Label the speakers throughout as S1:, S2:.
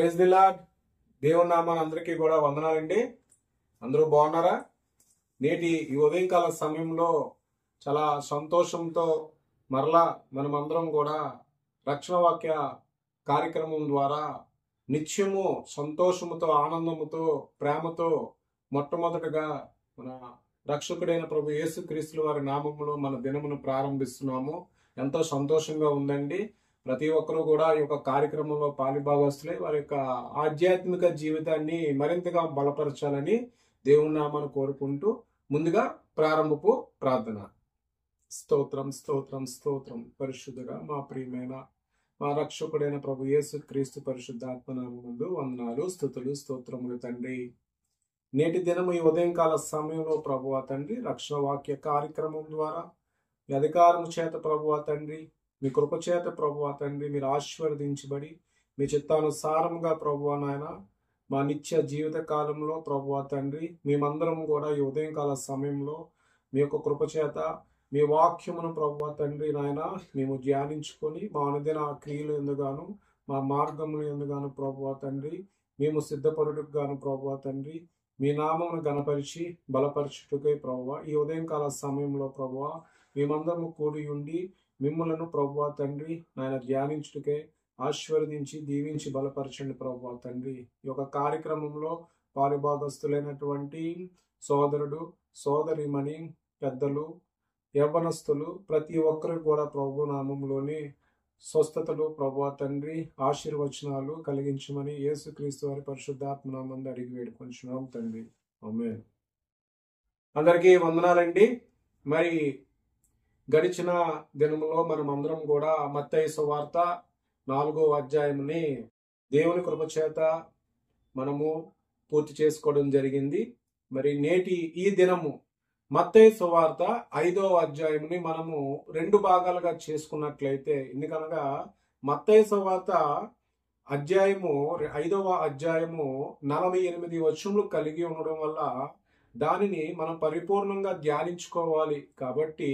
S1: Praise the lord. దేవుని నామాన్ని అందరికీ కూడా వందనాలండి. అందరూ బాగున్నారా? నేటి ఈ ఉదయకాల సమయంలో చాలా సంతోషంతో మరలా మనమందరం కూడా రక్షణ వాక్య కార్యక్రమం ద్వారా నిత్యము సంతోషముతో, ఆనందముతో, ప్రేమతో మొట్టమొదటగా మన రక్షకుడైన ప్రభు యేసుక్రీస్తు వారి నామములో మన దినమును ప్రారంభిస్తున్నాము. ఎంతో సంతోషంగా ఉందండి. ప్రతి ఒక్కరూ కూడా ఈ యొక్క కార్యక్రమంలో పాలుభాగస్తులై వారి యొక్క ఆధ్యాత్మిక జీవితాన్ని మరింతగా బలపరచాలని దేవుని నామాన్ని కోరుకుంటూ ముందుగా ప్రారంభపు ప్రార్థన. స్తోత్రం స్తోత్రం స్తోత్రం. పరిశుద్ధుడా మా ప్రియమైన మా రక్షకుడైన ప్రభు యేసుక్రీస్తు పరిశుద్ధాత్మ నామమునందు వందనాలు, స్తుతులు, స్తోత్రములు తండ్రి. నేటి దినము ఈ ఉదయంకాల సమయంలో ప్రభువా తండ్రి రక్షణ వాక్య కార్యక్రమం ద్వారా మీ అధికారము చేత ప్రభువా తండ్రి, మీ కృప చేత ప్రభువా తండ్రి మీరు ఆశీర్వదించబడి మీ చిత్తానుసారంగా ప్రభువా నాయన మా నిత్య జీవిత కాలంలో ప్రభువా తండ్రి మేమందరం కూడా ఈ ఉదయంకాల సమయంలో మీ యొక్క కృప చేత మీ వాక్యమును ప్రభువా తండ్రి నాయన మేము ధ్యానించుకొని మా అనుదిన క్రియలు ఎందుగాను మా మార్గములు ఎందుగాను ప్రభువా తండ్రి మేము సిద్ధపడుటకు గాను ప్రభువా తండ్రి మీ నామమును గణపరిచి బలపరచుటకై ప్రభువా ఈ ఉదయంకాల సమయంలో ప్రభువా మేమందరము కూడి ఉండి మిమ్మలను ప్రభువా తండ్రి నాయన ధ్యానించుటకే ఆశీర్వదించి దీవించి బలపరచండి ప్రభువా తండ్రి. ఈ యొక్క కార్యక్రమంలో పాలుభాగస్తులైనటువంటి సోదరుడు, సోదరిమణి, పెద్దలు, యవ్వనస్తులు ప్రతి ఒక్కరికి కూడా ప్రభు నామంలోని స్వస్థతలు ప్రభువా తండ్రి ఆశీర్వచనాలు కలిగించమని యేసుక్రీస్తు వారి పరిశుద్ధాత్మ నామమున అడిగి వేడుకొంచున్నాం తండ్రి. ఆమేన్. అందరికీ వందనాలండి. మరి గడిచిన దినములో మనం అందరం కూడా మత్తయి సువార్త 4వ అధ్యాయంని దేవుని కృప చేత మనము పూర్తి చేసుకోవడం జరిగింది. మరి నేటి ఈ దినము మత్తయి సువార్త 5వ అధ్యాయంని మనము 2 భాగాలుగా చేసుకున్నట్లయితే, ఎందుకనగా మత్తయి సువార్త అధ్యాయము 5వ అధ్యాయము 48 వచనములు కలిగి ఉండడం వల్ల దానిని మనం పరిపూర్ణంగా ధ్యానించుకోవాలి. కాబట్టి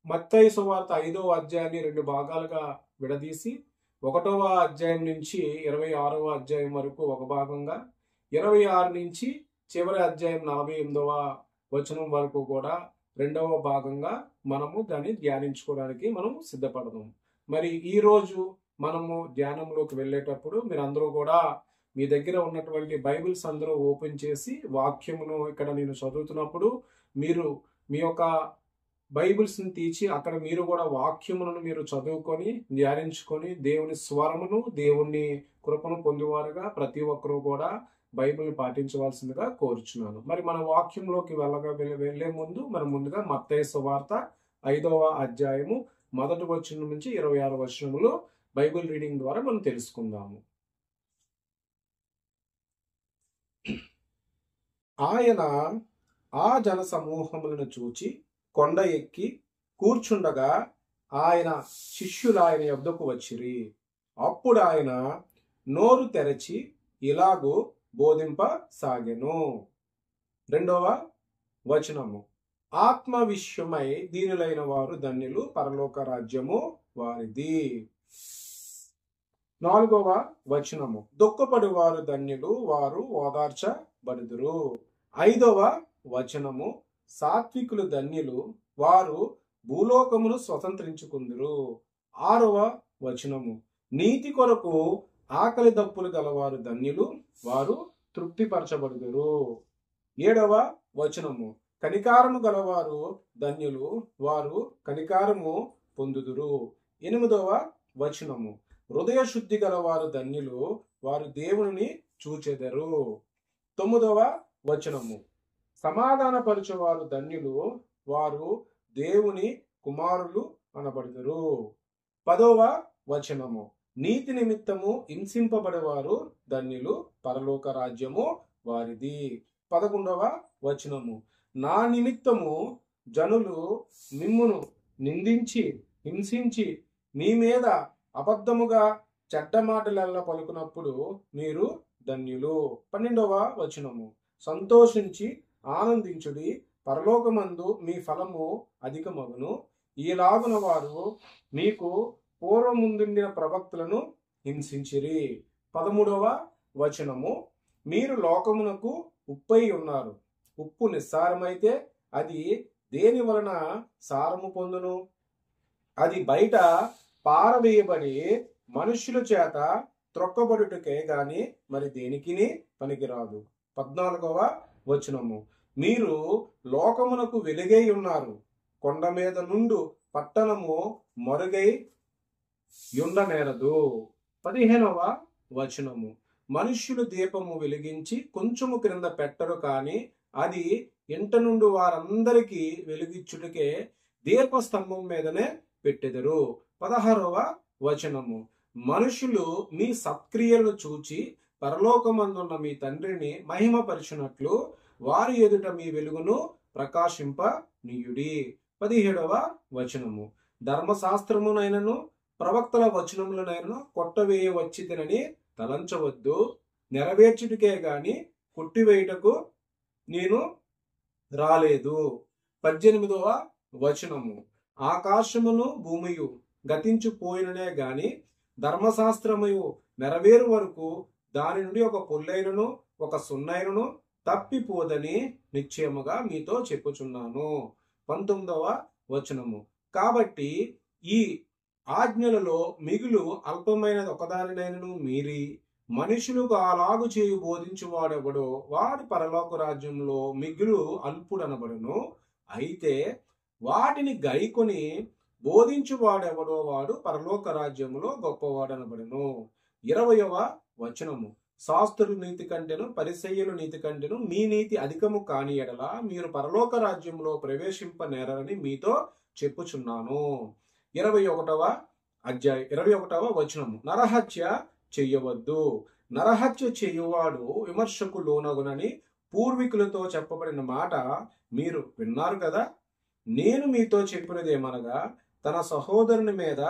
S1: మత్తయి సువార్త 5వ అధ్యాయాన్ని 2 భాగాలుగా విడదీసి 1వ అధ్యాయం నుంచి 26వ అధ్యాయం వరకు ఒక భాగంగా, 26 నుంచి చివరి అధ్యాయం 48వ వచనం వరకు కూడా 2వ భాగంగా మనము దాన్ని ధ్యానించుకోవడానికి మనం సిద్ధపడదాం. మరి ఈ రోజు మనము ధ్యానంలోకి వెళ్ళేటప్పుడు మీరందరూ కూడా మీ దగ్గర ఉన్నటువంటి బైబిల్స్ అందరూ ఓపెన్ చేసి వాక్యమును ఇక్కడ నేను చదువుతున్నప్పుడు మీరు మీ యొక్క బైబిల్స్ని తీసి అక్కడ మీరు కూడా వాక్యములను మీరు చదువుకొని ధ్యానించుకొని దేవుని స్వరమును, దేవుని కృపను పొందేవారుగా ప్రతి ఒక్కరూ కూడా బైబిల్ని పాటించవలసిందిగా కోరుచున్నాను. మరి మన వాక్యంలోకి వెళ్లే ముందు మనం ముందుగా మత్తయి సువార్త 5వ అధ్యాయము 1వ వచనం నుంచి 26వ వచనములు బైబిల్ రీడింగ్ ద్వారా మనం తెలుసుకుందాము. ఆయన ఆ జన సమూహములను చూచి కొండ ఎక్కి కూర్చుండగా ఆయన శిష్యులు ఆయన యొద్దకు వచ్చిరి. అప్పుడు ఆయన నోరు తెరచి ఇలాగూ బోధింపసాగెను. 2వ వచనము, ఆత్మ విషయమై దీనులైన వారు ధన్యులు, పరలోక రాజ్యము వారిది. 4వ వచనము, దుఃఖపడు వారు ధన్యులు, వారు ఓదార్చబడుదురు. 5వ వచనము, సాత్వికులు ధన్యులు, వారు భూలోకమును స్వతంత్రించుకుందురు. 6వ వచనము, నీతి కొరకు ఆకలి దప్పులు గలవారు ధన్యులు, వారు తృప్తిపరచబడుదురు. 7వ వచనము, కనికారము గలవారు ధన్యులు, వారు కనికారము పొందుదురు. 8వ వచనము, హృదయ శుద్ధి గలవారు ధన్యులు, వారు దేవుని చూచెదరు. 9వ వచనము, సమాధానపరచువారు ధన్యులు, వారు దేవుని కుమారులు అనబడుదురు. 10వ వచనము, నీతి నిమిత్తము హింసింపబడేవారు ధన్యులు, పరలోక రాజ్యము వారిది. 11వ వచనము, నా నిమిత్తము జనులు మిమ్మును నిందించి హింసించి మీ మీద అబద్ధముగా చెడ్డ మాటలెల్ల పలుకున్నప్పుడు మీరు ధన్యులు. 12వ వచనము, సంతోషించి ఆనందించుడి, పరలోకమందు మీ ఫలము అధికమగును. ఈలాగున వారు మీకు పూర్వముందుండిన ప్రవక్తలను హింసించిరి. 13వ వచనము, మీరు లోకమునకు ఉప్పై ఉన్నారు. ఉప్పు నిస్సారమైతే అది దేని వలన సారము పొందును? అది బయట పారవేయబడి మనుష్యుల చేత త్రొక్కబడుటకే గాని మరి దేనికిని పనికిరాదు. 14వ వచనము, మీరు లోకమునకు వెలుగై ఉన్నారు. కొండ మీద నుండు పట్టణము మరుగై యుండనేరదు. 15వ వచనము, మనుష్యులు దీపము వెలిగించి కొంచెము క్రింద పెట్టరు, కానీ అది ఇంట నుండి వారందరికీ వెలిగించుటకే దీపస్తంభం మీదనే పెట్టెదరు. 16వ వచనము, మనుషులు మీ సత్క్రియలను చూచి పరలోకమందున్న మీ తండ్రిని మహిమపరిచినట్లు వారి ఎదుట మీ వెలుగును ప్రకాశింపనీయుడి. 17వ వచనము, ధర్మశాస్త్రమునైనను ప్రవక్తల వచనములనైనను కొట్టవేయవచ్చితినని తలంచవద్దు. నెరవేర్చుటకే గాని కొట్టివేయుటకు నేను రాలేదు. 18వ వచనము, ఆకాశమును భూమియు గతించిపోయిననే గాని ధర్మశాస్త్రముయు నెరవేరు వరకు దాని నుండి ఒక పొల్లైనను ఒక సున్నైనను తప్పిపోదని నిశ్చయముగా మీతో చెప్పుచున్నాను. 19వ వచనము, కాబట్టి ఈ ఆజ్ఞలలో మిగులు అల్పమైనది ఒకదానినైనను మీరి మనుషులకు అలాగు చేయు బోధించువాడెవడో వాడి పరలోక రాజ్యంలో మిగులు అల్పుడనబడును. అయితే వాటిని గైకొని బోధించువాడెవడో వాడు పరలోక రాజ్యములో గొప్పవాడనబడును. 20వ వచనము, శాస్త్రుల నీతి కంటెను పరిసయ్యుల నీతి కంటెను మీ నీతి అధికము కాని ఎడల మీరు పరలోక రాజ్యంలో ప్రవేశింపనేరని మీతో చెప్పుచున్నాను. 21వ వచనము, నరహత్య చెయ్యవద్దు. నరహత్య చెయ్యువాడు విమర్శకు లోనగునని పూర్వీకులతో చెప్పబడిన మాట మీరు విన్నారు కదా. నేను మీతో చెప్పినదేమనగా, తన సహోదరుని మీద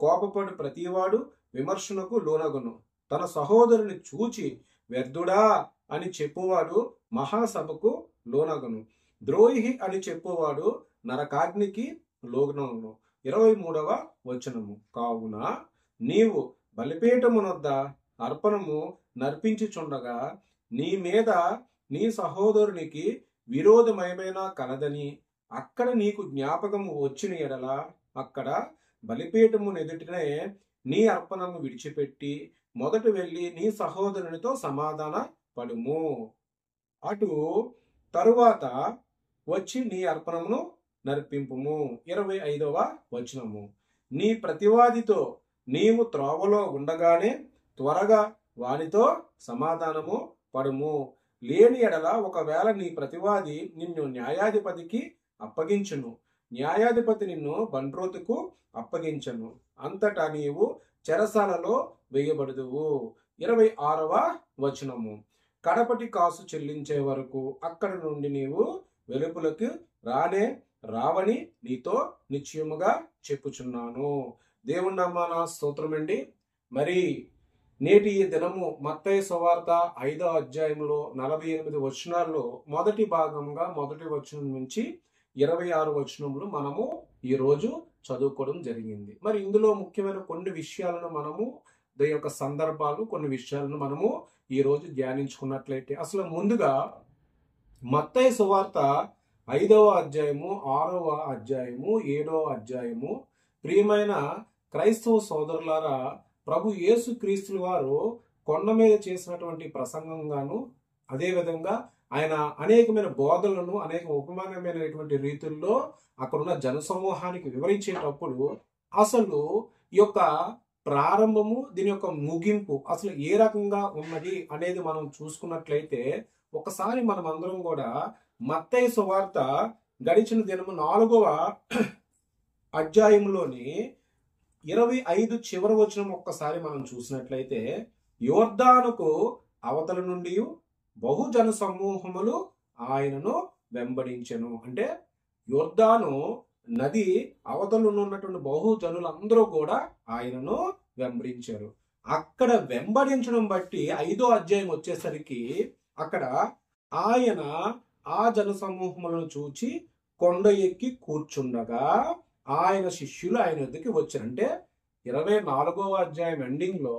S1: కోపపడి ప్రతివాడు విమర్శనకు లోనగును. తన సహోదరుని చూచి వ్యర్థుడా అని చెప్పువాడు మహాసభకు లోనగును. ద్రోహి అని చెప్పువాడు నరకాగ్నికి లోనగును. 23వ వచనము, కావున నీవు బలిపీఠమునొద్ద అర్పణము నర్పించుచుండగా నీ మీద నీ సహోదరునికి విరోధమయమైనా కలదని అక్కడ నీకు జ్ఞాపకము వచ్చిన ఎడల అక్కడ బలిపీఠము ఎదుటనే నీ అర్పణము విడిచిపెట్టి మొదట వెళ్ళి నీ సహోదరునితో సమాధాన పడుము. అటు తరువాత వచ్చి నీ అర్పణమును నర్పింపుము. 25వ వచనము, నీ ప్రతివాదితో నీవు త్రోవలో ఉండగానే త్వరగా వానితో సమాధానము పడుము. లేని ఎడల ఒకవేళ నీ ప్రతివాది నిన్ను న్యాయాధిపతికి అప్పగించును, న్యాయాధిపతి నిన్ను బంట్రోతుకు అప్పగించను, అంతటా నీవు చెరసాలలో వేయబడుదువు. 26వ వచనము, కడపటి కాసు చెల్లించే వరకు అక్కడి నుండి నీవు వెలుపులకు రావని నీతో నిశ్చయముగా చెప్పుచున్నాను. దేవుని నామాన స్తోత్రమండి. మరి నేటి ఈ దినము మత్తయి సువార్త 5వ అధ్యాయంలో 48 వచనాల్లో మొదటి భాగంగా మొదటి వచనం నుంచి 26 వచనములు మనము ఈరోజు చదువుకోవడం జరిగింది. మరి ఇందులో ముఖ్యమైన కొన్ని విషయాలను మనము దాని యొక్క సందర్భాలు కొన్ని విషయాలను మనము ఈరోజు ధ్యానించుకున్నట్లయితే, అసలు ముందుగా మత్తయి సువార్త 5వ అధ్యాయము 6వ అధ్యాయము 7వ అధ్యాయము, ప్రియమైన క్రైస్తవ సోదరులారా, ప్రభు యేసు క్రీస్తుల వారు కొండ మీద చేసినటువంటి ప్రసంగంగాను అదేవిధంగా ఆయన అనేకమైన బోధనలను అనేక ఉపమానమైనటువంటి రీతుల్లో అక్కడున్న జనసమూహానికి వివరించేటప్పుడు అసలు ఈ యొక్క ప్రారంభము దీని యొక్క ముగింపు అసలు ఏ రకంగా ఉన్నది అనేది మనం చూసుకున్నట్లయితే, ఒకసారి మనం అందరం కూడా మత్తయి సువార్త గడిచిన దినము 4వ అధ్యాయంలోని 25 చివరి వచనం ఒక్కసారి మనం చూసినట్లయితే, యోర్దానుకు అవతల నుండి బహుజన సమూహములు ఆయనను వెంబడించెను. అంటే యోర్దాను నది అవతలున్నటువంటి బహుజనులందరూ కూడా ఆయనను వెంబడించారు. అక్కడ వెంబడించడం బట్టి 5వ అధ్యాయం వచ్చేసరికి అక్కడ ఆయన ఆ జన సమూహములను చూచి కొండ ఎక్కి కూర్చుండగా ఆయన శిష్యులు ఆయన వద్దకి వచ్చారు. అంటే 24వ అధ్యాయం ఎండింగ్ లో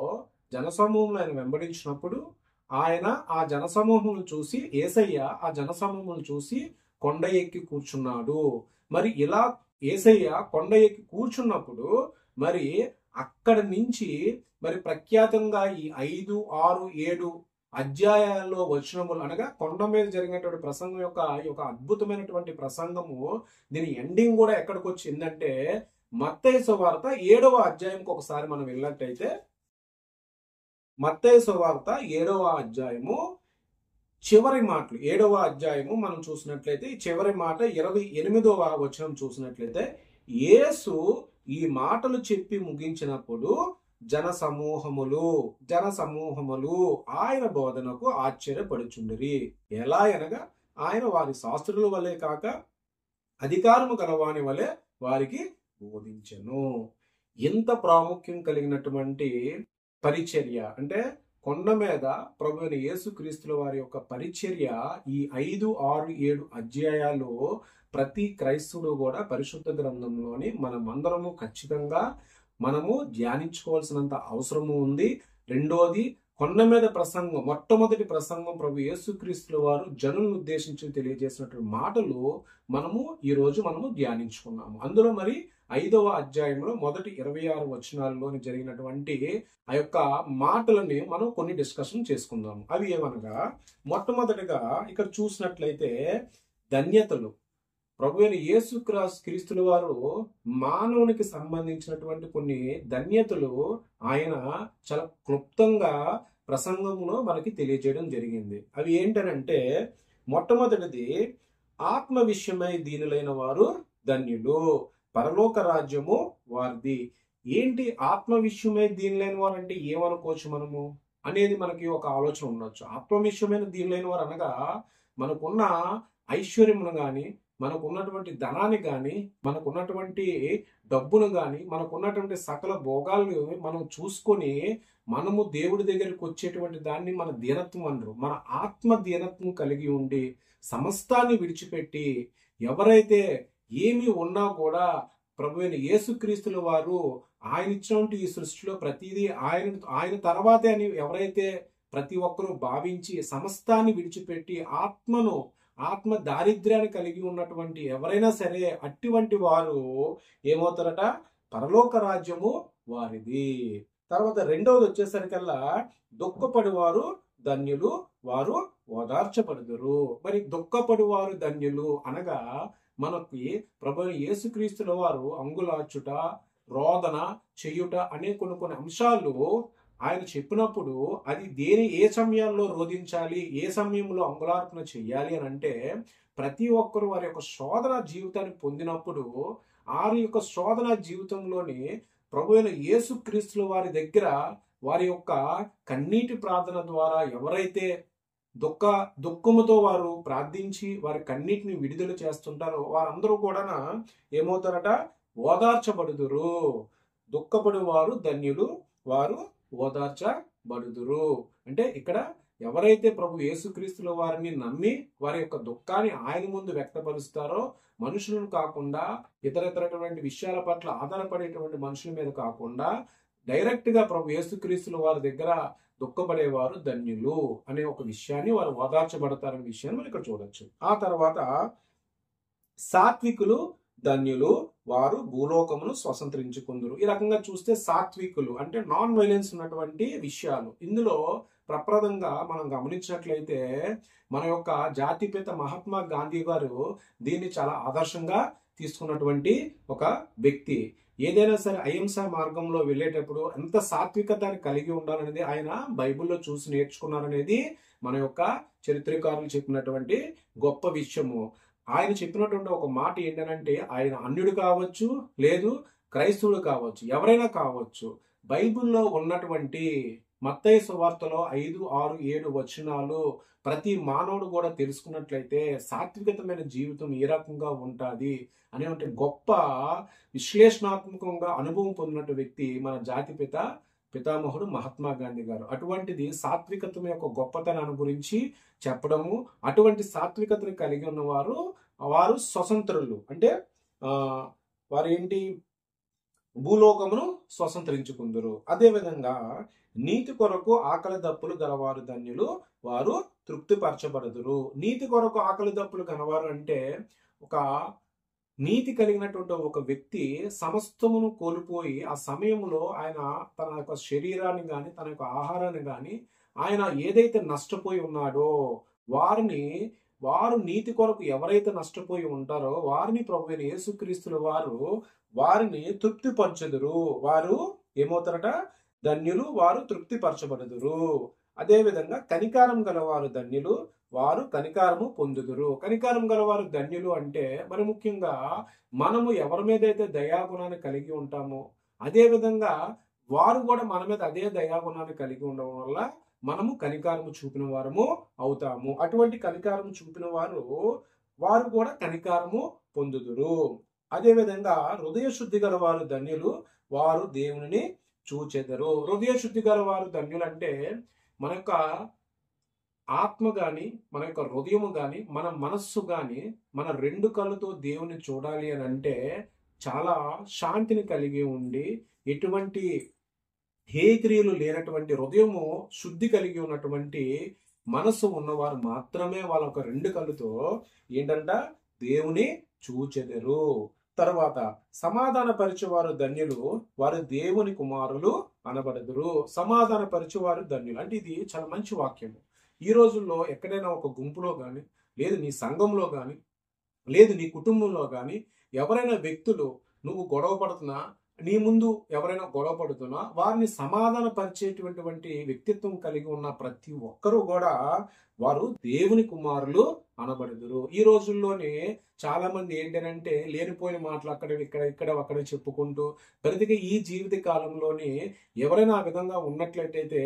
S1: జనసమూహంలో ఆయన వెంబడించినప్పుడు ఆయన ఆ జనసమూహమును చూసి, యేసయ్య ఆ జనసమూహమును చూసి కొండ ఎక్కి కూర్చున్నాడు. మరి ఇలా యేసయ్య కొండ ఎక్కి కూర్చున్నప్పుడు మరి అక్కడి నుంచి మరి ప్రఖ్యాతంగా ఈ 5, 6, 7 అధ్యాయాల్లో వచనములు అనగా కొండ మీద జరిగినటువంటి ప్రసంగం యొక్క ఈ యొక్క అద్భుతమైనటువంటి ప్రసంగము దీని ఎండింగ్ కూడా ఎక్కడికి వచ్చిందంటే మత్తయి సువార్త 7వ అధ్యాయంకి ఒకసారి మనం వెళ్ళినట్టయితే మత్తయి సువార్త 7వ అధ్యాయము చివరి మాటలు 7వ అధ్యాయము మనం చూసినట్లయితే ఈ చివరి మాట 28వ వచనం చూసినట్లయితే యేసు ఈ మాటలు చెప్పి ముగించినప్పుడు జన సమూహములు ఆయన బోధనకు ఆశ్చర్యపడుచుండిరి. ఎలా అనగా ఆయన వారి శాస్త్రుల వలె కాక అధికారము గలవాని వలె వారికి బోధించెను. ఎంత ప్రాముఖ్యం కలిగినటువంటి పరిచర్య అంటే కొండ మీద ప్రభు అయిన యేసుక్రీస్తుల వారి యొక్క పరిచర్య ఈ 5, 6, 7 అధ్యాయాలు ప్రతి క్రైస్తవుడు కూడా పరిశుద్ధ గ్రంథంలోని మనమందరము ఖచ్చితంగా మనము ధ్యానించుకోవాల్సినంత అవసరము ఉంది. రెండోది కొండ మీద ప్రసంగం, మొట్టమొదటి ప్రసంగం ప్రభు యేసుక్రీస్తుల వారు జనులను ఉద్దేశించి తెలియజేసినటువంటి మాటలు ఈ రోజు మనము ధ్యానించుకున్నాము. అందులో మరి 5వ అధ్యాయంలో మొదటి 26 వచనాల్లోని జరిగినటువంటి ఆ యొక్క మాటలని మనం కొన్ని డిస్కషన్ చేసుకుందాము. అవి ఏమనగా మొట్టమొదటిగా ఇక్కడ చూసినట్లయితే ధన్యతలు. ప్రభు అయిన యేసుక్రీస్తుల వారు మానవునికి సంబంధించినటువంటి కొన్ని ధన్యతలు ఆయన చాలా క్లుప్తంగా ప్రసంగంలో మనకి తెలియజేయడం జరిగింది. అవి ఏంటనంటే మొట్టమొదటిది ఆత్మ విషయమై దీనులైన వారు ధన్యులు, పరలోక రాజ్యము వారిది. ఏంటి ఆత్మ విషయమై దీనులైన వారు అంటే ఏమనుకోవచ్చు మనము అనేది మనకి ఒక ఆలోచన ఉండొచ్చు. ఆత్మ విషయమైన దీనులైన వారు అనగా మనకున్న ఐశ్వర్యమును గాని, మనకున్నటువంటి ధనాన్ని కానీ, మనకున్నటువంటి డబ్బును కానీ, మనకున్నటువంటి సకల భోగాలను మనం చూసుకొని మనము దేవుడి దగ్గరికి వచ్చేటువంటి దాన్ని మన దీనత్వం అనరు. మన ఆత్మ దీనత్వం కలిగి ఉండి సమస్తాన్ని విడిచిపెట్టి ఎవరైతే ఏమి ఉన్నా కూడా ప్రభు అయిన యేసుక్రీస్తుల వారు ఆయన ఇచ్చినటువంటి ఈ సృష్టిలో ప్రతిదీ ఆయన తర్వాతే అని ఎవరైతే ప్రతి ఒక్కరూ భావించి సమస్తాన్ని విడిచిపెట్టి ఆత్మ దారిద్ర్యాన్ని కలిగి ఉన్నటువంటి ఎవరైనా సరే అటువంటి వారు ఏమవుతారట? పరలోక రాజ్యము వారిది. తర్వాత రెండవది వచ్చేసరికల్లా దుఃఖపడివారు ధన్యులు, వారు ఓదార్చబడుదురు. మరి దుఃఖపడివారు ధన్యులు అనగా మనకి ప్రభు యేసుక్రీస్తుల వారు అంగులార్చుట, రోదన చెయ్యుట అనే కొన్ని అంశాలు ఆయన చెప్పినప్పుడు అది ఏ సమయంలో రోధించాలి, ఏ సమయంలో అంగుళార్పణ చెయ్యాలి అని అంటే ప్రతి ఒక్కరు వారి యొక్క శోధన జీవితాన్ని పొందినప్పుడు వారి యొక్క శోధన జీవితంలోని ప్రభు అయిన యేసుక్రీస్తుల వారి దగ్గర వారి యొక్క కన్నీటి ప్రార్థన ద్వారా ఎవరైతే దుఃఖముతో వారు ప్రార్థించి వారి కన్నీటిని విడుదల చేస్తుంటారో వారందరూ కూడా ఏమవుతారట? ఓదార్చబడుదురు. దుఃఖపడి వారు ధన్యులు, వారు ఓదార్చబడుదురు. అంటే ఇక్కడ ఎవరైతే ప్రభు యేసుక్రీస్తుల వారిని నమ్మి వారి యొక్క దుఃఖాన్ని ఆయన ముందు వ్యక్తపరుస్తారో, మనుషులను కాకుండా ఇతరటువంటి విషయాల పట్ల ఆధారపడేటువంటి మనుషుల మీద కాకుండా డైరెక్ట్ గా ప్రభు యేసుక్రీస్తుల వారి దగ్గర దుఃఖపడేవారు ధన్యులు అనే ఒక విషయాన్ని వారు ఓదార్చబడతారనే విషయాన్ని మనం ఇక్కడ చూడొచ్చు. ఆ తర్వాత సాత్వికులు ధన్యులు, వారు భూలోకమును స్వతంత్రించుకుందరు. ఈ రకంగా చూస్తే సాత్వికులు అంటే నాన్ వైలెన్స్ ఉన్నటువంటి విషయాలు. ఇందులో ప్రప్రదంగా మనం గమనించినట్లయితే మన యొక్క జాతిపిత మహాత్మా గాంధీ గారు దీన్ని చాలా ఆదర్శంగా తీసుకున్నటువంటి ఒక వ్యక్తి. ఏదైనా సరే అహింసా మార్గంలో వెళ్ళేటప్పుడు ఎంత సాత్వికతని కలిగి ఉండాలనేది ఆయన బైబిల్లో చూసి నేర్చుకున్నారనేది మన యొక్క చరిత్రకారులు చెప్పినటువంటి గొప్ప విషయము. ఆయన చెప్పినటువంటి ఒక మాట ఏంటంటే ఆయన అన్యుడు కావచ్చు, లేదు క్రైస్తవుడు కావచ్చు, ఎవరైనా కావచ్చు, బైబిల్లో ఉన్నటువంటి మత్తయి సువార్తలో 5, 6, 7 వచనాలు ప్రతి మానవుడు కూడా తెలుసుకున్నట్లయితే సాత్వికతమైన జీవితం ఏ రకంగా ఉంటుంది అనే గొప్ప విశ్లేషణాత్మకంగా అనుభవం పొందినటువంటి వ్యక్తి మన జాతిపిత పితామహుడు మహాత్మా గాంధీ గారు. అటువంటిది సాత్వికత యొక్క గొప్పతనాన్ని గురించి చెప్పడము, అటువంటి సాత్వికతను కలిగి ఉన్నవారు వారు స్వతంత్రులు. అంటే వారు ఏంటి? భూలోకమును స్వతంత్రించుకుందురు. అదేవిధంగా నీతి కొరకు ఆకలి దప్పులు గలవారు ధన్యులు, వారు తృప్తిపరచబడుదురు. నీతి కొరకు ఆకలి దప్పులు గలవారు అంటే ఒక నీతి కలిగినటువంటి ఒక వ్యక్తి సమస్తమును కోల్పోయి ఆ సమయంలో ఆయన తన యొక్క శరీరాన్ని కానీ తన యొక్క ఆహారాన్ని కానీ ఆయన ఏదైతే నష్టపోయి ఉన్నాడో వారు నీతి కొరకు ఎవరైతే నష్టపోయి ఉంటారో వారిని ప్రభువైన యేసుక్రీస్తుల వారిని తృప్తిపరచెదరు. వారు ఏమవుతారట? ధన్యులు, వారు తృప్తిపరచబడుదురు. అదేవిధంగా కనికారం గలవారు ధన్యులు, వారు కనికారము పొందుదురు. కనికారం గలవారు ధన్యులు అంటే మరి ముఖ్యంగా మనము ఎవరి మీద అయితే దయాగుణాన్ని కలిగి ఉంటామో అదే విధంగా వారు కూడా మన మీద అదే దయాగుణాన్ని కలిగి ఉండడం వల్ల మనము కనికారము చూపిన వారము అవుతాము. అటువంటి కనికారము చూపిన వారు కూడా కనికారము పొందుదురు. అదేవిధంగా హృదయ శుద్ధి గల వారు ధన్యులు, వారు దేవుని చూచెదరు. హృదయ శుద్ధి గల వారు ధన్యులు అంటే మన యొక్క ఆత్మ గాని మన యొక్క హృదయము గాని మన మనస్సు గాని మన రెండు కళ్ళతో దేవుని చూడాలి అని అంటే చాలా శాంతిని కలిగి ఉండి ఎటువంటి హేక్రియలు లేనటువంటి హృదయము శుద్ధి కలిగి ఉన్నటువంటి మనస్సు ఉన్నవారు మాత్రమే వాళ్ళ ఒక రెండు కళ్ళతో ఏంటంట దేవుని చూచెదరు. తర్వాత సమాధాన పరిచేవారు ధన్యులు, వారు దేవుని కుమారులు అనబడదురు. సమాధాన పరిచేవారు ధన్యులు అంటే ఇది చాలా మంచి వాక్యం. ఈ రోజుల్లో ఎక్కడైనా ఒక గుంపులో కానీ లేదు నీ సంఘంలో కానీ లేదు నీ కుటుంబంలో కానీ ఎవరైనా వ్యక్తులు నువ్వు గొడవ పడుతున్నా నీ ముందు ఎవరైనా గొడవ పడుతున్నా వారిని సమాధాన పరిచేటువంటి వ్యక్తిత్వం కలిగి ఉన్న ప్రతి ఒక్కరూ కూడా వారు దేవుని కుమారులు అనబడుదురు. ఈ రోజుల్లోనే చాలా మంది ఏంటంటే లేనిపోయిన మాటలు అక్కడ చెప్పుకుంటూ ప్రతిగా ఈ జీవిత కాలంలోనే ఎవరైనా ఆ విధంగా ఉన్నట్లయితే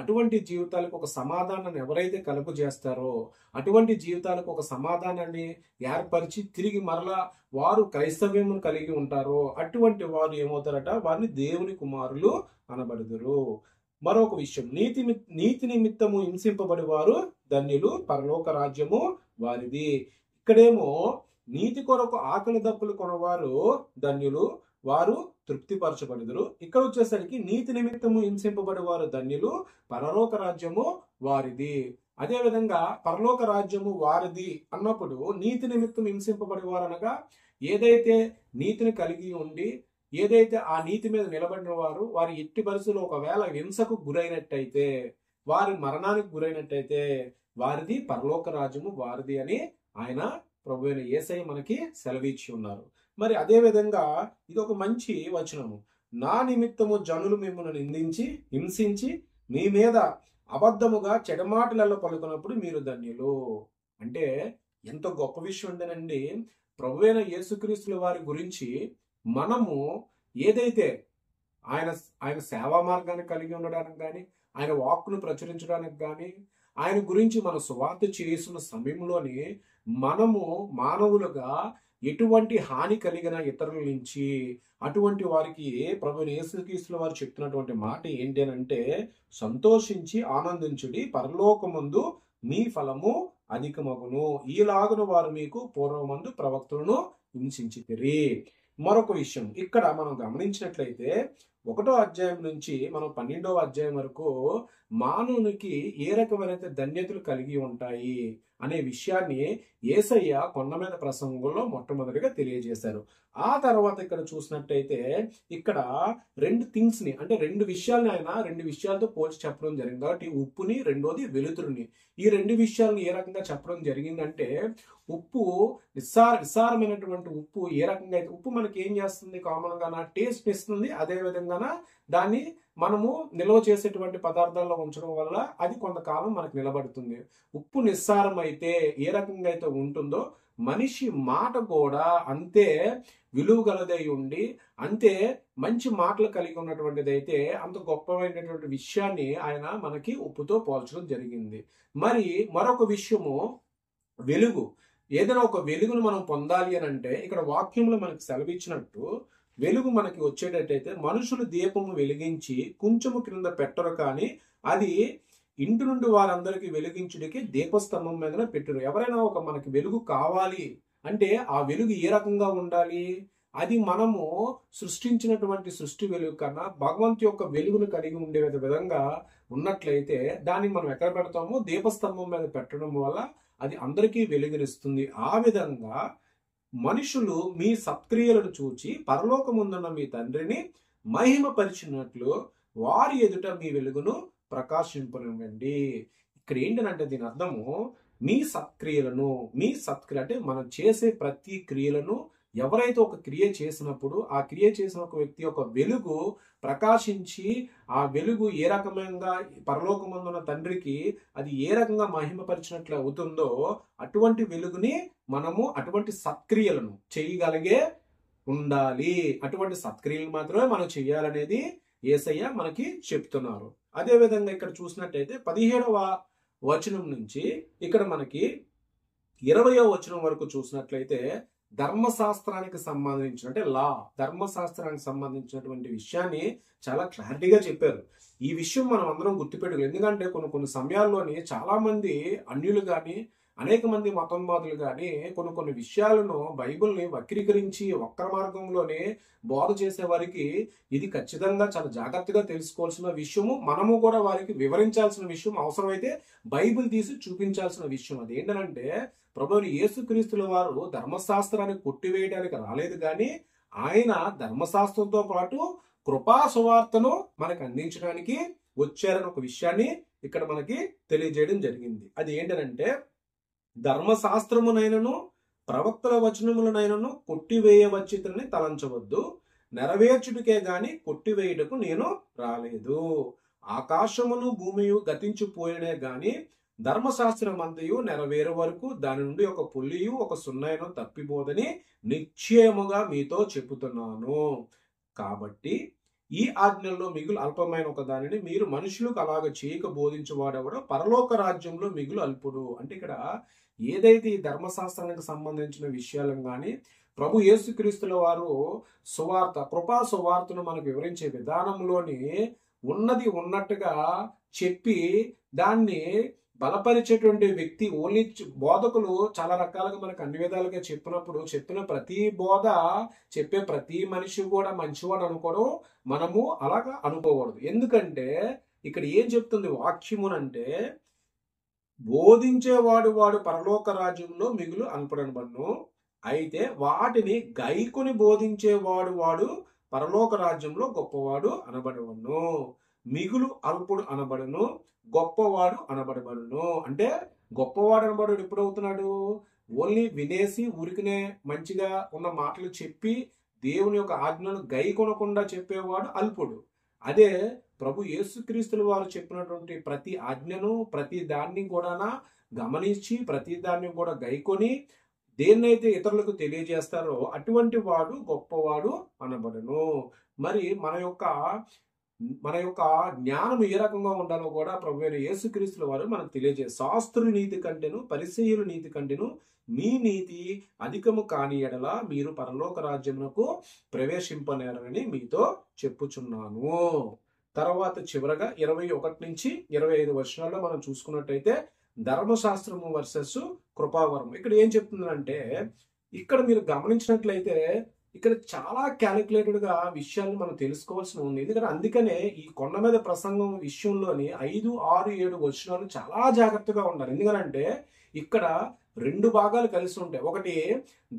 S1: అటువంటి జీవితాలకు ఒక సమాధానాన్ని ఎవరైతే కలుపు చేస్తారో అటువంటి జీవితాలకు ఒక సమాధానాన్ని ఏర్పరిచి తిరిగి మరలా వారు క్రైస్తవ్యం కలిగి ఉంటారో అటువంటి వారు ఏమవుతారట? వారిని దేవుని కుమారులు అనబడుదురు. మరొక విషయం, నీతి నిమిత్తము హింసింపబడి వారు ధన్యులు, పరలోక రాజ్యము వారిది. ఇక్కడేమో నీతి కొరకు ఆకలి దప్పులు కొనవారు ధన్యులు, వారు తృప్తిపరచబడుదురు. ఇక్కడ వచ్చేసరికి నీతి నిమిత్తము హింసింపబడి వారు ధన్యులు, పరలోక రాజ్యము వారిది. అదేవిధంగా పరలోక రాజ్యము వారిది అన్నప్పుడు నీతి నిమిత్తం హింసింపబడి వారు అనగా ఏదైతే నీతిని కలిగి ఉండి ఏదైతే ఆ నీతి మీద నిలబడిన వారు ఎట్టి పరిస్థితుల్లో ఒకవేళ హింసకు గురైనట్టయితే వారి మరణానికి గురైనట్టయితే వారిది పరలోక రాజ్యము వారిది అని ఆయన ప్రభువైన యేసయ్య మనకి సెలవిచ్చి ఉన్నారు. మరి అదే విధంగా ఇది ఒక మంచి వచనము. నా నిమిత్తము జనులు మిమ్మల్ని నిందించి హింసించి మీ మీద అబద్ధముగా చెడమాటలలో పలుకున్నప్పుడు మీరు ధన్యులు. అంటే ఎంత గొప్ప విషయం ఉందనండి. ప్రభువైన యేసుక్రీస్తుల వారి గురించి మనము ఏదైతే ఆయన సేవా మార్గాన్ని కలిగి ఉండడానికి కానీ ఆయన వాక్కును ప్రచురించడానికి కానీ ఆయన గురించి మన సువార్త చేస్తున్న సమయంలోనే మనము మానవులుగా ఎటువంటి హాని కలిగిన ఇతరుల నుంచి అటువంటి వారికి ప్రభువైన యేసుక్రీస్తుల వారు చెప్తున్నటువంటి మాట ఏంటి అంటే సంతోషించి ఆనందించుడి, పరలోకమందు మీ ఫలము అధికమగును, ఈలాగున వారు మీకు పూర్వమందు ప్రవక్తలను హింసించితిరి. మరొక విషయం ఇక్కడ మనం గమనించినట్లయితే 1వ అధ్యాయం నుంచి మనం 12వ అధ్యాయం వరకు మానవునికి ఏ రకమైన ధన్యతలు కలిగి ఉంటాయి అనే విషయాన్ని యేసయ్య కొండ మీద ప్రసంగంలో మొట్టమొదటిగా తెలియజేశారు. ఆ తర్వాత ఇక్కడ చూసినట్టయితే ఇక్కడ రెండు విషయాల్ని ఆయన రెండు విషయాలతో పోల్చి చెప్పడం జరిగింది. కాబట్టి ఉప్పుని, రెండోది వెలుతురుని, ఈ రెండు విషయాలను ఏ రకంగా చెప్పడం జరిగిందంటే ఉప్పు విసారమైనటువంటి ఉప్పు ఏ రకంగా అయితే ఉప్పు మనకి ఏం చేస్తుంది, కామన్ గా టేస్ట్ ఇస్తుంది. అదే విధంగా దాన్ని మనము నిల్వ చేసేటువంటి పదార్థాల్లో ఉంచడం వల్ల అది కొంతకాలం మనకు నిలబడుతుంది. ఉప్పు నిస్సారం అయితే ఏ రకంగా అయితే ఉంటుందో మనిషి మాట కూడా అంతే విలువ గలదై ఉండి అంతే మంచి మాటలు కలిగి ఉన్నటువంటిది అయితే అంత గొప్పమైనటువంటి విషయాన్ని ఆయన మనకి ఉప్పుతో పోల్చడం జరిగింది. మరి మరొక విషయము వెలుగు. ఏదైనా ఒక వెలుగును మనం పొందాలి అని అంటే ఇక్కడ వాక్యంలో మనకి సెలవిచ్చినట్టు వెలుగు మనకి వచ్చేటట్టయితే మనుషులు దీపము వెలిగించి కొంచెము క్రింద పెట్టరు, కానీ అది ఇంటి నుండి వారందరికీ వెలిగించుడికి దీపస్తంభం మీద పెట్టురు. ఎవరైనా మనకి వెలుగు కావాలి అంటే ఆ వెలుగు ఏ రకంగా ఉండాలి, అది మనము సృష్టించినటువంటి సృష్టి వెలుగు కన్నా భగవంతు యొక్క వెలుగును కలిగి ఉండే విధంగా ఉన్నట్లయితే దాన్ని మనం ఎక్కడ పెడతామో దీపస్తంభం మీద పెట్టడం వల్ల అది అందరికీ వెలుగునిస్తుంది. ఆ విధంగా మనుషులు మీ సత్క్రియలను చూచి పరలోకముందున్న మీ తండ్రిని మహిమపరిచినట్లు వారి ఎదుట మీ వెలుగును ప్రకాశింపనివ్వండి. ఇక్కడ ఏంటంటే దీని అర్థము మీ సత్క్రియ అంటే మనం చేసే ప్రతి క్రియలను ఎవరైతే ఒక క్రియ చేసినప్పుడు ఆ క్రియ చేసిన ఒక వ్యక్తి యొక్క వెలుగు ప్రకాశించి ఆ వెలుగు ఏ రకమైన పరలోకమందున్న తండ్రికి అది ఏ రకంగా మహిమపరిచినట్లు అవుతుందో అటువంటి వెలుగుని మనము అటువంటి సత్క్రియలను చేయగలిగే ఉండాలి. అటువంటి సత్క్రియలు మాత్రమే మనం చెయ్యాలనేది యేసయ్య మనకి చెప్తున్నారు. అదే విధంగా ఇక్కడ చూసినట్టయితే 17వ వచనం నుంచి ఇక్కడ మనకి 20వ వచనం వరకు చూసినట్లయితే ధర్మశాస్త్రానికి సంబంధించిన అంటే ధర్మశాస్త్రానికి సంబంధించినటువంటి విషయాన్ని చాలా క్లారిటీగా చెప్పారు. ఈ విషయం మనం అందరం గుర్తుపెట్టుకోవాలి. ఎందుకంటే కొన్ని సమయాల్లోని చాలా మంది అన్యులు కానీ అనేక మంది మతోన్మాదులు కానీ కొన్ని విషయాలను బైబిల్ని వక్రీకరించి వక్ర మార్గంలోనే బోధ చేసే వారికి ఇది ఖచ్చితంగా చాలా జాగ్రత్తగా తెలుసుకోవాల్సిన విషయము. మనము కూడా వారికి వివరించాల్సిన విషయం, అవసరమైతే బైబిల్ తీసి చూపించాల్సిన విషయం. అది ఏంటంటే ప్రభువు యేసుక్రీస్తుల వారు ధర్మశాస్త్రాన్ని కొట్టివేయడానికి రాలేదు, కానీ ఆయన ధర్మశాస్త్రంతో పాటు కృపా సువార్తను మనకు అందించడానికి వచ్చారని ఒక విషయాన్ని ఇక్కడ మనకి తెలియజేయడం జరిగింది. అది ఏంటంటే ధర్మశాస్త్రమునైనను ప్రవక్తల వచనములనైనను కొట్టివేయవచ్చితని తలంచవద్దు, నెరవేర్చుటకే గాని కొట్టివేయుటకు నేను రాలేదు. ఆకాశమును భూమియు గతించిపోయినే గాని ధర్మశాస్త్రమంతయు నెరవేరు వరకు దాని నుండి ఒక పుల్లియు ఒక సున్నైను తప్పిపోదని నిశ్చయముగా మీతో చెప్పుతున్నాను. కాబట్టి ఈ ఆజ్ఞల్లో మిగులు అల్పమైన ఒక దానిని మీరు మనుషులకు అలాగ చేయక బోధించేవాడెవడో పరలోక రాజ్యంలో మిగులు అల్పుడు. అంటే ఇక్కడ ఏదైతే ఈ ధర్మశాస్త్రానికి సంబంధించిన విషయాలను కానీ ప్రభు యేసుక్రీస్తుల వారు కృపా సువార్తను మనకు వివరించే విధానంలోని ఉన్నది ఉన్నట్టుగా చెప్పి దాన్ని బలపరిచేటువంటి వ్యక్తి ఓన్లీ బోధకులు చాలా రకాలుగా మనకు అన్ని విధాలుగా చెప్పిన ప్రతి బోధ చెప్పే ప్రతి మనిషి కూడా మంచివాడు అనుకోవడం మనము అలాగా అనుకోకూడదు. ఎందుకంటే ఇక్కడ ఏం చెప్తుంది వాక్యమునంటే బోధించేవాడు పరలోక రాజ్యంలో మిగులు అల్పుడనబడును, అయితే వాటిని గైకొని బోధించేవాడు పరలోక రాజ్యంలో గొప్పవాడు అనబడవను. మిగులు అల్పుడు అనబడును, గొప్పవాడు అనబడబడును. అంటే గొప్పవాడు అనబడు ఎప్పుడవుతున్నాడు? ఓన్లీ వినేసి ఊరికినే మంచిగా ఉన్న మాటలు చెప్పి దేవుని యొక్క ఆజ్ఞను గై కొనకుండా చెప్పేవాడు అల్పుడు. అదే ప్రభు యేసుక్రీస్తుల వారు చెప్పినటువంటి ప్రతి ఆజ్ఞను ప్రతి దాన్ని కూడా గమనించి ప్రతి దాన్ని కూడా గైకొని దేన్నైతే ఇతరులకు తెలియజేస్తారో అటువంటి వాడు గొప్పవాడు అనబడును. మరి మన యొక్క జ్ఞానం ఏ రకంగా ఉండాలో కూడా ప్రభు అయిన యేసుక్రీస్తుల వారు మనకు తెలియజేస్తారు. శాస్త్రుల నీతి కంటేను పరిసయ్యుల నీతి కంటేను మీ నీతి అధికము కాని ఎడల మీరు పరలోక రాజ్యమునకు ప్రవేశింపనేరని మీతో చెప్పుచున్నాను. తర్వాత చివరగా 21 నుంచి 25 వర్షాల్లో మనం చూసుకున్నట్టయితే ధర్మశాస్త్రము వర్సెస్ కృపావరం. ఇక్కడ ఏం చెప్తుందంటే ఇక్కడ మీరు గమనించినట్లయితే ఇక్కడ చాలా క్యాలిక్యులేటెడ్ గా విషయాలను మనం తెలుసుకోవాల్సి ఉంది. ఎందుకంటే అందుకనే ఈ కొండ మీద ప్రసంగం విషయంలోని 5, 6, 7 వచనాలు చాలా జాగ్రత్తగా ఉండాలి. ఎందుకంటే ఇక్కడ 2 భాగాలు కలిసి ఉంటాయి. ఒకటి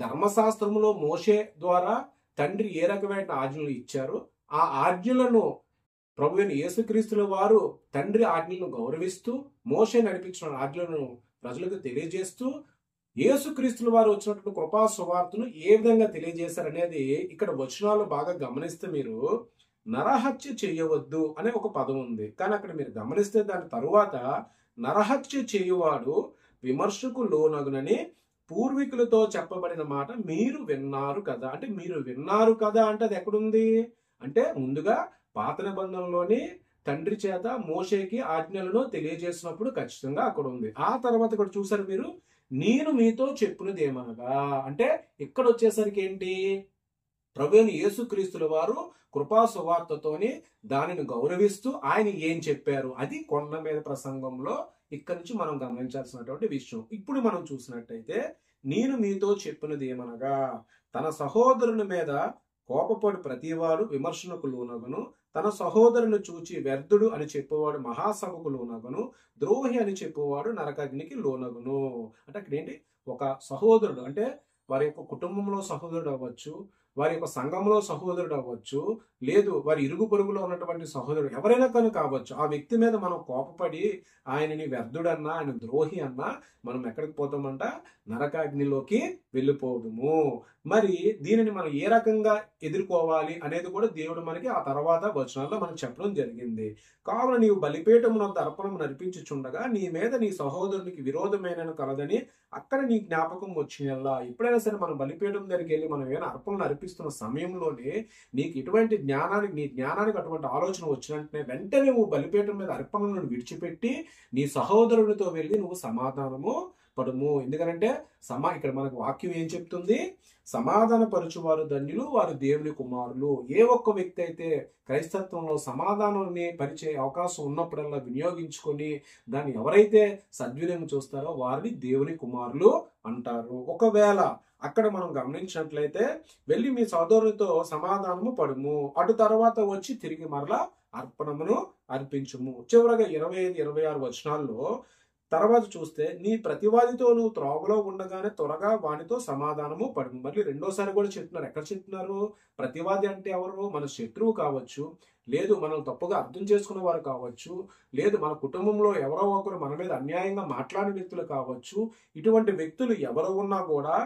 S1: ధర్మశాస్త్రములో మోషే ద్వారా తండ్రి ఏ రకమైన ఆజ్ఞలు ఇచ్చారు, ఆ ఆజ్ఞలను ప్రభు అయిన యేసుక్రీస్తుల వారు తండ్రి ఆజ్ఞలను గౌరవిస్తూ మోషే నడిపించిన ఆజ్ఞలను ప్రజలకు తెలియజేస్తూ యేసుక్రీస్తుల వారు వచ్చినటువంటి కృపా సువార్తను ఏ విధంగా తెలియజేశారనేది ఇక్కడ వచనాలు బాగా గమనిస్తే మీరు నరహత్య చేయవద్దు అనే ఒక పదం ఉంది. కానీ అక్కడ మీరు గమనిస్తే దాని తరువాత నరహత్య చేయువాడు విమర్శకు లోనగునని పూర్వీకులతో చెప్పబడిన మాట మీరు విన్నారు కదా. అంటే మీరు విన్నారు కదా అంటే అది ఎక్కడుంది అంటే ముందుగా పాత నిబంధనలోని తండ్రి చేత మోషేకి ఆజ్ఞలను తెలియజేసినప్పుడు ఖచ్చితంగా అక్కడ ఉంది. ఆ తర్వాత ఇక్కడ చూసారు మీరు నేను మీతో చెప్పినది ఏమనగా అంటే ఇక్కడ వచ్చేసరికి ఏంటి ప్రభు అయిన యేసుక్రీస్తుల వారు కృపా సువార్తతోని దానిని గౌరవిస్తూ ఆయన ఏం చెప్పారు అది కొండ మీద ప్రసంగంలో ఇక్కడ నుంచి మనం గమనించాల్సినటువంటి విషయం. ఇప్పుడు మనం చూసినట్టయితే నేను మీతో చెప్పినది ఏమనగా తన సహోదరుని మీద కోపపడు ప్రతివాడు విమర్శనకు లోనగును, తన సహోదరుని చూచి వ్యర్థుడు అని చెప్పువాడు మహాసభకు లోనగును, ద్రోహి అని చెప్పువాడు నరకాగ్నికి లోనగును. అంటే అక్కడ ఏంటి, ఒక సహోదరుడు అంటే వారి యొక్క కుటుంబంలో సహోదరుడు అవ్వచ్చు, వారి యొక్క సంఘంలో సహోదరుడు అవ్వచ్చు, లేదు వారి ఇరుగు పొరుగులో ఉన్నటువంటి సహోదరుడు ఎవరైనా కానీ కావచ్చు. ఆ వ్యక్తి మీద మనం కోపపడి ఆయనని వ్యర్థుడన్నా ఆయన ద్రోహి అన్నా మనం ఎక్కడికి పోతామంట, నరకాగ్నిలోకి వెళ్ళిపోవడము. మరి దీనిని మనం ఏ రకంగా ఎదుర్కోవాలి అనేది కూడా దేవుడు మనకి ఆ తర్వాత వచనాల్లో మనం చెప్పడం జరిగింది. కావున నీవు బలిపీఠమునందు అర్పణము నర్పించుచుండగా నీ మీద నీ సహోదరునికి విరోధమైన కలదని అక్కడ నీ జ్ఞాపకం వచ్చినల్లా. ఎప్పుడైనా సరే మనం బలిపీఠం దగ్గరికి వెళ్ళి మనం ఏమైనా అర్పణలు అర్పిస్తున్న సమయంలోనే నీకు ఇటువంటి నీ జ్ఞానానికి అటువంటి ఆలోచన వచ్చినట్టే వెంటనే నువ్వు బలిపీఠం మీద అర్పణలను విడిచిపెట్టి నీ సహోదరునితో వెళ్ళి నువ్వు సమాధానము పడుము. ఎందుకంటే ఇక్కడ మనకు వాక్యం ఏం చెప్తుంది, సమాధాన పరచువారు ధన్యులు, వారు దేవుని కుమారులు. ఏ ఒక్క వ్యక్తి అయితే క్రైస్తత్వంలో సమాధానాన్ని పరిచే అవకాశం ఉన్నప్పుడల్లా వినియోగించుకొని దాన్ని ఎవరైతే సద్వినియోగం చూస్తారో వారిని దేవుని కుమారులు అంటారు. ఒకవేళ అక్కడ మనం గమనించినట్లయితే వెళ్ళి మీ సోదరునితో సమాధానము పడుము, అటు తర్వాత వచ్చి తిరిగి మరలా అర్పణమును అర్పించుము. చివరగా 25-26 వచనాల్లో తర్వాత చూస్తే నీ ప్రతివాదితో నువ్వు త్రోవలో ఉండగానే త్వరగా వానితో సమాధానము పడుము. మళ్ళీ రెండోసారి కూడా చెప్తున్నారు. ఎక్కడ చెప్తున్నారు? ప్రతివాది అంటే ఎవరు? మన శత్రువు కావచ్చు, లేదు మనం తప్పుగా అర్థం చేసుకున్న వారు కావచ్చు, లేదు మన కుటుంబంలో ఎవరో ఒకరు మన మీద అన్యాయంగా మాట్లాడిన వ్యక్తులు కావచ్చు. ఇటువంటి వ్యక్తులు ఎవరు ఉన్నా కూడా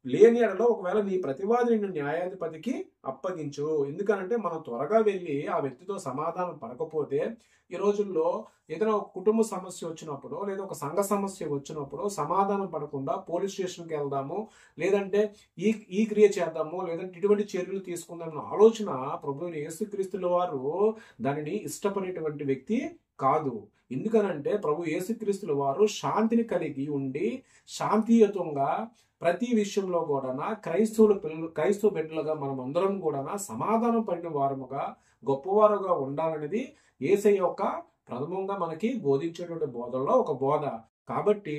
S1: లేని ఎడలో ఒకవేళ నీ ప్రతివాది నిన్ను న్యాయాధిపతికి అప్పగించు. ఎందుకనంటే మనం త్వరగా వెళ్ళి ఆ వ్యక్తితో సమాధానం పడకపోతే ఈ రోజుల్లో ఏదైనా ఒక కుటుంబ సమస్య వచ్చినప్పుడు లేదా ఒక సంఘ సమస్య వచ్చినప్పుడు సమాధానం పడకుండా పోలీస్ స్టేషన్కి వెళ్దాము, లేదంటే ఈ క్రియ చేద్దాము, లేదంటే ఇటువంటి చర్యలు తీసుకుందామన్న ఆలోచన ప్రభువైన యేసుక్రీస్తుల వారు దానిని ఇష్టపడేటువంటి వ్యక్తి కాదు. ఎందుకనంటే ప్రభు యేసుక్రీస్తుల వారు శాంతిని కలిగి ఉండి శాంతియుతంగా ప్రతి విషయంలో కూడా క్రైస్తవ బిడ్డలుగా మనం అందరం కూడా సమాధానం పడిన వారముగా గొప్పవారుగా ఉండాలనేది యేసయ్య యొక్క ప్రథమంగా మనకి బోధించేటువంటి బోధనలో ఒక బోధ. కాబట్టి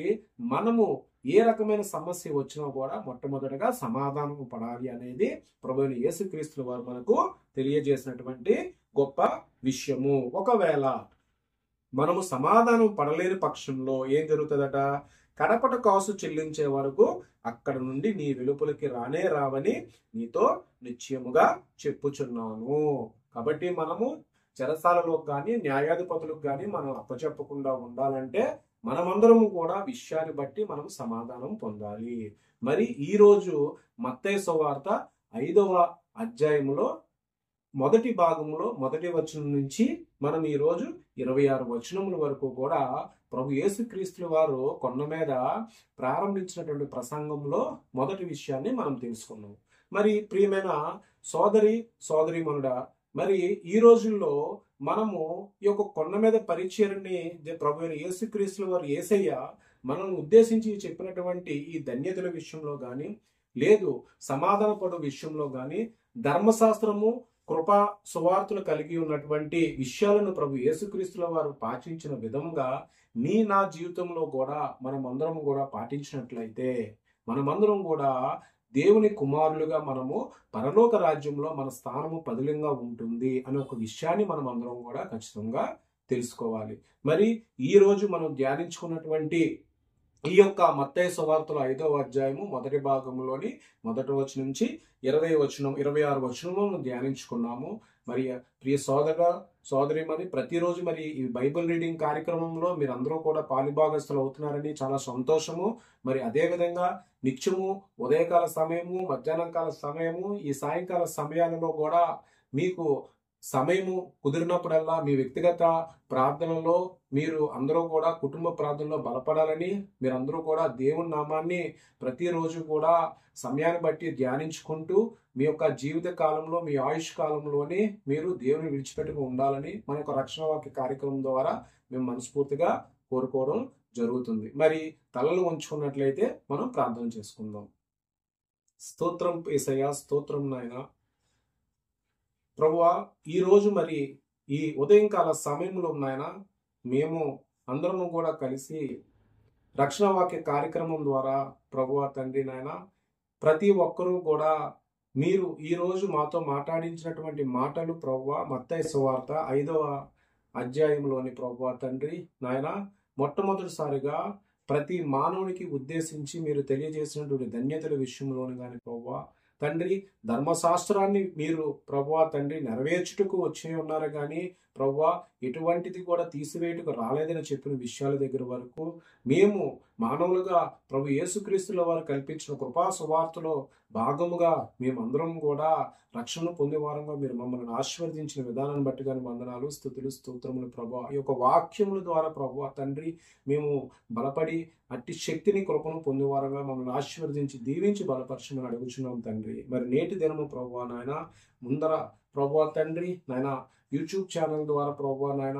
S1: మనము ఏ రకమైన సమస్య వచ్చినా కూడా మొట్టమొదటిగా సమాధానం పడాలి అనేది ప్రభువైన యేసుక్రీస్తుల వారు మనకు తెలియజేసినటువంటి గొప్ప విషయము. ఒకవేళ మనము సమాధానం పడలేని పక్షంలో ఏం జరుగుతుందట, కడపట కాసు చెల్లించే వరకు అక్కడ నుండి నీ వెలుపలికి రానే రావని నీతో నిశ్చయముగా చెప్పుచున్నాను. కాబట్టి మనము చెరసాలలోకి కానీ న్యాయాధిపతులకు కానీ మనం అప్పచెప్పకుండా ఉండాలంటే మనమందరము కూడా విషయాన్ని బట్టి మనం సమాధానం పొందాలి. మరి ఈరోజు మత్తయి సువార్త 5వ అధ్యాయములో మొదటి భాగంలో మొదటి వచనం నుంచి మనం ఈరోజు 26 వచనముల వరకు కూడా ప్రభు యేసుక్రీస్తుల వారు కొండ మీద ప్రారంభించినటువంటి ప్రసంగంలో మొదటి విషయాన్ని మనం తెలుసుకున్నాం. మరి ప్రియమైన సోదరీమణుడా, మరి ఈ రోజుల్లో మనము ఈ యొక్క కొండ మీద పరిచర్ని ప్రభు యేసుక్రీస్తుల వారు యేసయ్య మనల్ని ఉద్దేశించి చెప్పినటువంటి ఈ ధన్యతల విషయంలో కానీ, లేదు సమాధాన పడు విషయంలో కానీ, ధర్మశాస్త్రము కృపా సువార్తలు కలిగి ఉన్నటువంటి విషయాలను ప్రభు యేసుక్రీస్తుల వారు పాటించిన విధంగా నా జీవితంలో కూడా మనమందరం కూడా పాటించినట్లయితే మనమందరం కూడా దేవుని కుమారులుగా మనము పరలోక రాజ్యంలో మన స్థానము పదిలంగా ఉంటుంది అనే ఒక విషయాన్ని మనం అందరం కూడా ఖచ్చితంగా తెలుసుకోవాలి. మరి ఈ రోజు మనం ధ్యానించుకున్నటువంటి ఈ యొక్క మత్తయి సువార్తలో 5వ అధ్యాయము మొదటి భాగంలోని మొదటి వచనం నుంచి 26 వచనములను ధ్యానించుకున్నాము. మరి ప్రియ సోదరిమణి, ప్రతిరోజు మరి ఈ బైబిల్ రీడింగ్ కార్యక్రమంలో మీరందరూ కూడా పాలిభాగస్తులు అవుతున్నారని చాలా సంతోషము. మరి అదే విధంగా నిత్యము ఉదయకాల సమయము, మధ్యాహ్నం కాల సమయము, ఈ సాయంకాల సమయాలలో కూడా మీకు సమయము కుదిరినప్పుడల్లా మీ వ్యక్తిగత ప్రార్థనలో మీరు అందరూ కూడా కుటుంబ ప్రార్థనలో బలపడాలని, మీరందరూ కూడా దేవుని నామాన్ని ప్రతిరోజు కూడా సమయాన్ని బట్టి ధ్యానించుకుంటూ మీ యొక్క జీవిత కాలంలో, మీ ఆయుష్ కాలంలోనే మీరు దేవుని విడిచిపెట్టుకు ఉండాలని మన యొక్క రక్షణ వాక్య కార్యక్రమం ద్వారా మేము మనస్ఫూర్తిగా కోరుకోవడం జరుగుతుంది. మరి తలలు ఉంచుకున్నట్లయితే మనం ప్రార్థన చేసుకుందాం. స్తోత్రం యేసయ్యా, స్తోత్రం నాయన. ప్రభువా, ఈరోజు మరి ఈ ఉదయంకాల సమయంలో నాయన మేము అందరము కూడా కలిసి రక్షణ వాక్య కార్యక్రమం ద్వారా ప్రభువా తండ్రి నాయన ప్రతి ఒక్కరూ కూడా మీరు ఈరోజు మాతో మాట్లాడించినటువంటి మాటలు ప్రభువా మత్తయి సువార్త 5వ అధ్యాయంలోని ప్రభువా తండ్రి నాయన మొట్టమొదటిసారిగా ప్రతి మానవునికి ఉద్దేశించి మీరు తెలియజేసినటువంటి ధన్యతల విషయంలోని కానీ ప్రభువా తండ్రి ధర్మశాస్త్రాన్ని మీరు ప్రభువా తండ్రి నెరవేర్చుటకు వచ్చి ఉన్నారు కానీ ప్రభువా ఎటువంటిది కూడా తీసివేయటకు రాలేదని చెప్పిన విషయాల దగ్గర వరకు మేము మానవులుగా ప్రభు యేసుక్రీస్తుల వారు కల్పించిన కృపా సువార్తలో భాగముగా మేమందరం కూడా రక్షణ పొందేవారంగా మీరు మమ్మల్ని ఆశీర్వదించిన విధానాన్ని బట్టి కానీ వందనాలు స్తుతులు స్తోత్రములు ప్రభువా ఈ యొక్క వాక్యముల ద్వారా ప్రభువా తండ్రి మేము బలపడి అట్టి శక్తిని కృపను పొందేవారంగా మమ్మల్ని ఆశీర్వదించి దీవించి బలపరచమని అడుగుచున్నాం తండ్రి. మరి నేటి దినము ప్రభువా నాయన ముందర ప్రభువా తండ్రి నాయన యూట్యూబ్ ఛానల్ ద్వారా ప్రభువా నాయన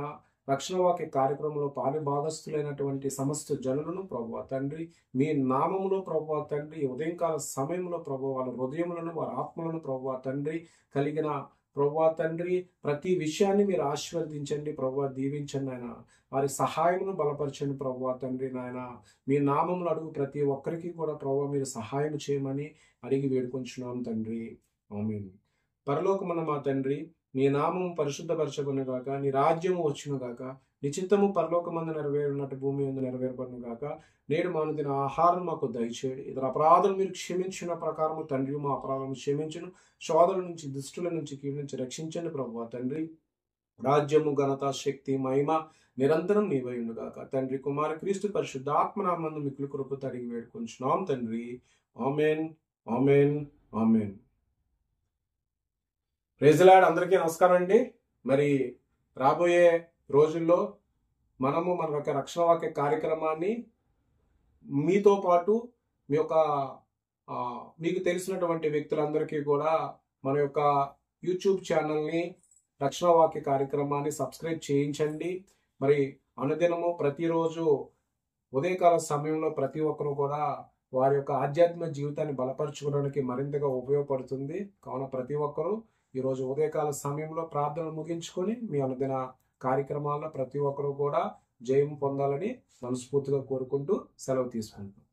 S1: రక్షణ వాక్య కార్యక్రమంలో పాలి భాగస్థులైనటువంటి సమస్త జనులను ప్రభువా తండ్రి మీ నామములో ప్రభువా తండ్రి ఉదయంకాల సమయంలో ప్రభువా వాళ్ళ హృదయములను వారి ఆత్మలను ప్రభువా తండ్రి కలిగిన ప్రభువా తండ్రి ప్రతి విషయాన్ని మీరు ఆశీర్వదించండి ప్రభువా దీవించండి ఆయన వారి సహాయమును బలపరచండి ప్రభువా తండ్రి నాయన మీ నామములు అడుగు ప్రతి ఒక్కరికి కూడా ప్రభువా మీరు సహాయం చేయమని అడిగి వేడుకొంచున్నాం తండ్రి. ఆమేన్. పరలోకమున మా తండ్రి నీ నామము పరిశుద్ధపరచబడును గాక, నీ రాజ్యము వచ్చును గాక, నీ చిత్తము పరలోకమందు నెరవేరునట్టు భూమి యందు నెరవేరబడును గాక. నేడు మా అనుదిన ఆహారం మాకు దయచేయండి. ఇతర అపరాధులు మీరు క్షమించిన ప్రకారము తండ్రి మా అపరాధము క్షమించును. శోధల నుంచి దుష్టుల నుంచి కీడు నుంచి రక్షించండి ప్రభువా తండ్రి. రాజ్యము ఘనత శక్తి మహిమ నిరంతరం నీవైండు గాక. తండ్రి కుమార క్రీస్తు పరిశుద్ధాత్మనామందు మిక్కులు కృపతో అడిగి వేడుకొంచున్నాం తండ్రి. ఆమేన్ ఆమేన్ ఆమేన్. Praise the Lord. అందరికీ నమస్కారం అండి. మరి రాబోయే రోజుల్లో మనము మన యొక్క రక్షణ వాక్య కార్యక్రమాన్ని మీతో పాటు మీ యొక్క మీకు తెలిసినటువంటి వ్యక్తులందరికీ కూడా మన యొక్క యూట్యూబ్ ఛానల్ని రక్షణ వాక్య కార్యక్రమాన్ని సబ్స్క్రైబ్ చేయించండి. మరి అనుదినము ప్రతిరోజు ఉదయకాల సమయంలో ప్రతి ఒక్కరు కూడా వారి యొక్క ఆధ్యాత్మిక జీవితాన్ని బలపరచుకోవడానికి మరింతగా ఉపయోగపడుతుంది. కావున ప్రతి ఒక్కరూ ఈరోజు ఉదయకాల సమయంలో ప్రార్థనలు ముగించుకొని మీ అనుదిన కార్యక్రమాల్లో ప్రతి ఒక్కరూ కూడా జయం పొందాలని మనస్ఫూర్తిగా కోరుకుంటూ సెలవు తీసుకుంటాం.